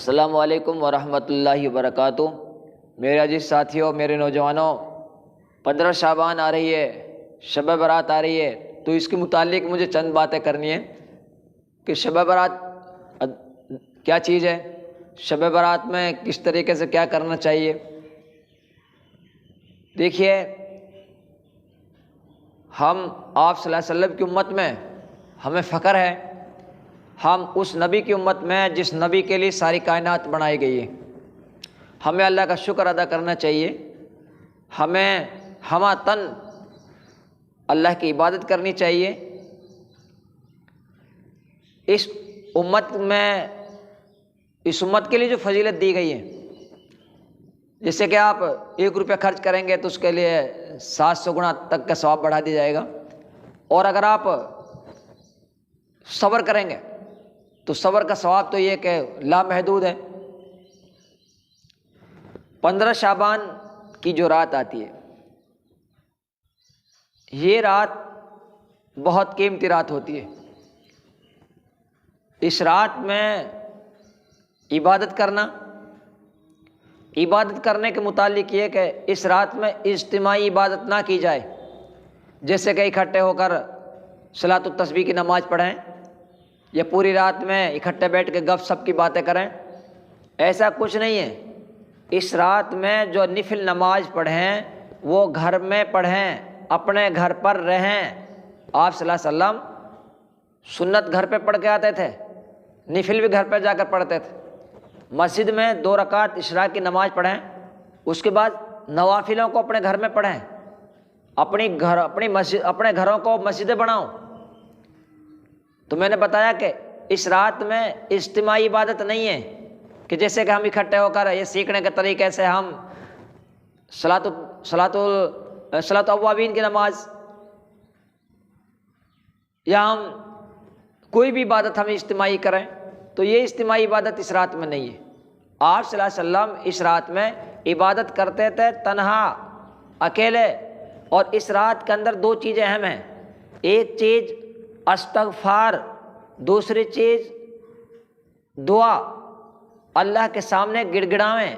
السلام علیکم ورحمۃ اللہ وبرکاتہ۔ میرے عزیز ساتھیوں، میرے نوجوانوں، 15 شعبان آ رہی ہے، شب برات آ رہی ہے، تو اس کے متعلق مجھے چند باتیں کرنی ہیں کہ شب برات کیا چیز ہے، شب برات میں کس طریقے سے کیا کرنا چاہیے۔ دیکھیے، ہم آپ صلی اللہ علیہ وسلم کی امت میں ہمیں فخر ہے، ہم اس نبی کی امت میں جس نبی کے لیے ساری کائنات بنائی گئی ہے۔ ہمیں اللہ کا شکر ادا کرنا چاہیے، ہمیں ہمہ تن اللہ کی عبادت کرنی چاہیے۔ اس امت کے لیے جو فضیلت دی گئی ہے، جیسے کہ آپ 1 روپیہ خرچ کریں گے تو اس کے لیے 700 گنا تک کا ثواب بڑھا دیا جائے گا، اور اگر آپ صبر کریں گے تو صبر کا ثواب تو یہ کہ لامحدود ہے۔ 15 شعبان کی جو رات آتی ہے، یہ رات بہت قیمتی رات ہوتی ہے۔ اس رات میں عبادت کرنے کے متعلق یہ کہ اس رات میں اجتماعی عبادت نہ کی جائے، جیسے کہ اکٹھے ہو کر صلاۃ التسبیح کی نماز پڑھیں یا پوری رات میں اکٹھے بیٹھ کے گپ سپ کی باتیں کریں، ایسا کچھ نہیں ہے۔ اس رات میں جو نفل نماز پڑھیں وہ گھر میں پڑھیں، اپنے گھر پر رہیں۔ آپ صلی اللہ علیہ وسلم سنت گھر پہ پڑھ کے آتے تھے، نفل بھی گھر پہ جا کر پڑھتے تھے۔ مسجد میں 2 رکعت عشاء کی نماز پڑھیں، اس کے بعد نوافلوں کو اپنے گھر میں پڑھیں، اپنے گھروں کو مسجدیں بناؤ۔ تو میں نے بتایا کہ اس رات میں اجتماعی عبادت نہیں ہے کہ جیسے کہ ہم اکٹھے ہو کر یہ سیکھنے کے طریقے سے ہم صلاۃ الاوابین کی نماز یا ہم کوئی بھی عبادت ہم اجتماعی کریں، تو یہ اجتماعی عبادت اس رات میں نہیں ہے۔ آپ صلی اللہ علیہ وسلم اس رات میں عبادت کرتے تھے تنہا، اکیلے، اور اس رات کے اندر 2 چیزیں اہم ہیں۔ ایک چیز استغفار، دوسری چیز دعا، اللہ کے سامنے گڑ گڑاویں،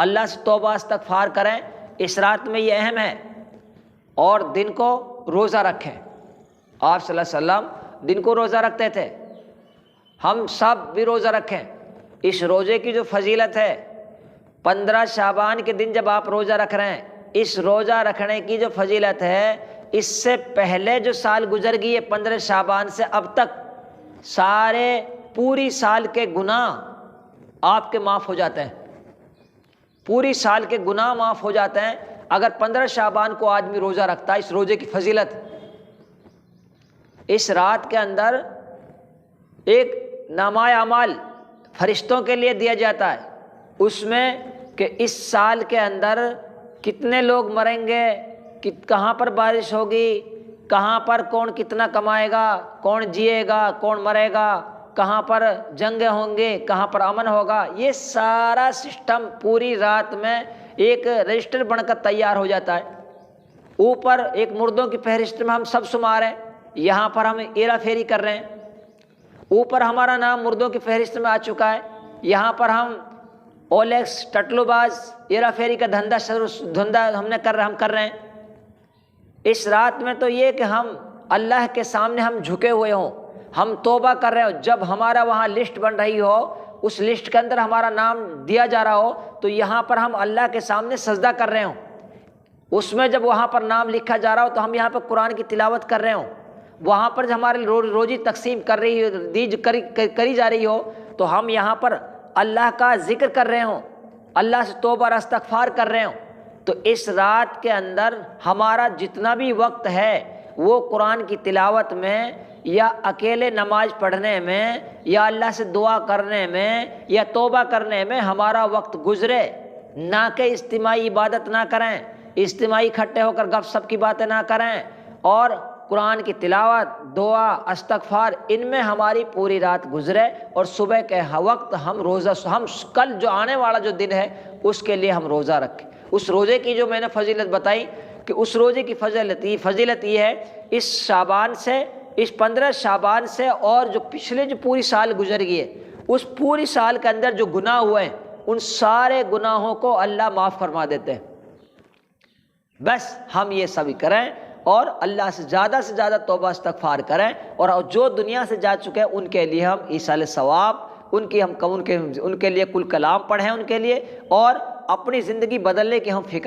اللہ سے توبہ استغفار کریں، اس رات میں یہ اہم ہے۔ اور دن کو روزہ رکھیں۔ آپ صلی اللہ علیہ وسلم دن کو روزہ رکھتے تھے، ہم سب بھی روزہ رکھیں۔ اس روزے کی جو فضیلت ہے، 15 شعبان کے دن جب آپ روزہ رکھ رہے ہیں، اس روزہ رکھنے کی جو فضیلت ہے، اس سے پہلے جو سال گزر گئی ہے 15 شعبان سے اب تک، سارے پوری سال کے گناہ آپ کے معاف ہو جاتے ہیں، پوری سال کے گناہ معاف ہو جاتے ہیں اگر 15 شعبان کو آدمی روزہ رکھتا ہے۔ اس روزے کی فضیلت، اس رات کے اندر ایک نامہ اعمال فرشتوں کے لیے دیا جاتا ہے، اس میں کہ اس سال کے اندر کتنے لوگ مریں گے، کہاں پر بارش ہوگی، کہاں پر کون کتنا کمائے گا، کون جیے گا، کون مرے گا، کہاں پر جنگیں ہوں گے، کہاں پر امن ہوگا۔ یہ سارا سسٹم پوری رات میں ایک رجسٹر بن کر تیار ہو جاتا ہے۔ اوپر ایک مردوں کی فہرست میں ہم سب شمار ہیں، یہاں پر ہم ہیرا پھیری کر رہے ہیں، اوپر ہمارا نام مردوں کی فہرست میں آ چکا ہے، یہاں پر ہم اولیکس، ٹٹلو باز، ہیرا پھیری کا دھندا ہم کر رہے ہیں۔ اس رات میں تو یہ کہ ہم اللہ کے سامنے ہم جھکے ہوئے ہوں، ہم توبہ کر رہے ہوں، جب ہمارا وہاں لسٹ بن رہی ہو، اس لسٹ کے اندر ہمارا نام دیا جا رہا ہو، تو یہاں پر ہم اللہ کے سامنے سجدہ کر رہے ہوں، اس میں جب وہاں پر نام لکھا جا رہا ہو تو ہم یہاں پر قرآن کی تلاوت کر رہے ہوں، وہاں پر ہمارے روزی تقسیم کری جا رہی ہو تو ہم یہاں پر اللہ کا ذکر کر رہے ہوں، اللہ سے توبہ اور استغفار کر رہے ہوں۔ تو اس رات کے اندر ہمارا جتنا بھی وقت ہے وہ قرآن کی تلاوت میں یا اکیلے نماز پڑھنے میں یا اللہ سے دعا کرنے میں یا توبہ کرنے میں ہمارا وقت گزرے، نہ کہ اجتماعی عبادت نہ کریں، اجتماعی اکٹھے ہو کر گپ سپ کی باتیں نہ کریں، اور قرآن کی تلاوت، دعا، استغفار، ان میں ہماری پوری رات گزرے، اور صبح کے وقت ہم کل جو آنے والا جو دن ہے اس کے لیے ہم روزہ رکھیں۔ اس روزے کی جو میں نے فضیلت بتائی کہ اس روزے کی فضیلت یہ ہے، اس 15 شعبان سے اور جو پچھلے جو پوری سال گزر گئی ہے اس پوری سال کے اندر جو گناہ ہوئے ہیں ان سارے گناہوں کو اللہ معاف فرما دیتے ہیں۔ بس ہم یہ سبھی کریں اور اللہ سے زیادہ توبہ استغفار کریں، اور جو دنیا سے جا چکے ہیں ان کے لیے ہم ایصال ثواب، ان کے لیے کل کلام پڑھیں ان کے لیے، اور اپنی زندگی بدلنے کی ہم فکر